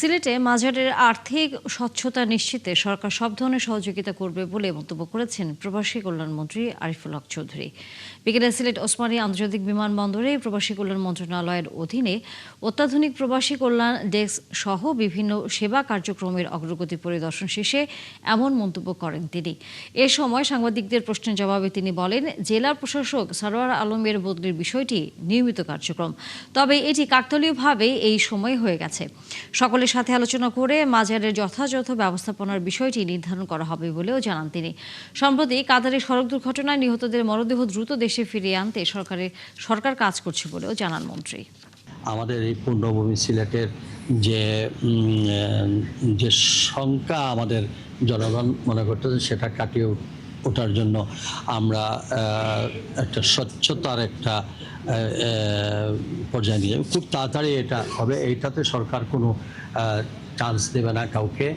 সিলেটে মাজারের আর্থিক স্বচ্ছতা নিশ্চিতে সরকার সব ধরনের সহযোগিতা করবে বলে মন্তব্য করেছেন প্রবাসী কল্যাণমন্ত্রী আরিফুল হক চৌধুরী। বিকেলে সিলেট ওসমানী আন্তর্জাতিক বিমানবন্দরে প্রবাসী কল্যাণ মন্ত্রণালয়ের অধীনে অত্যাধুনিক প্রবাসী কল্যাণ ডেস্ক সহ বিভিন্ন সেবা কার্যক্রমের অগ্রগতি পরিদর্শন শেষে এমন মন্তব্য করেন তিনি। এ সময় সাংবাদিকদের প্রশ্নের জবাবে তিনি বলেন, জেলা প্রশাসক সারোয়ার আলমের বদলির বিষয়টি নিয়মিত কার্যক্রম, তবে এটি কাকতালীয়ভাবে এই সময় হয়ে গেছে। সকলের সাথে আলোচনা করে মাজারের যথাযথ ব্যবস্থাপনার বিষয়টি নির্ধারণ করা হবে বলেও জানান তিনি। সম্প্রতি কাতারে সড়ক দুর্ঘটনায় নিহতদের মরদেহ দ্রুত দেশে ফিরিয়ে আনতে সরকার কাজ করছে বলেও জানান মন্ত্রী। আমাদের এই পূর্ণভূমি সিলেটের যে শঙ্কা আমাদের জনগণ মনে করতেছে সেটা কাটিয়ে ওঠার জন্য আমরা একটা স্বচ্ছতার একটা পর্যায়ে নিয়ে খুব তাড়াতাড়ি এটা হবে। এইটাতে সরকার কোনো চান্স দেবে না কাউকে।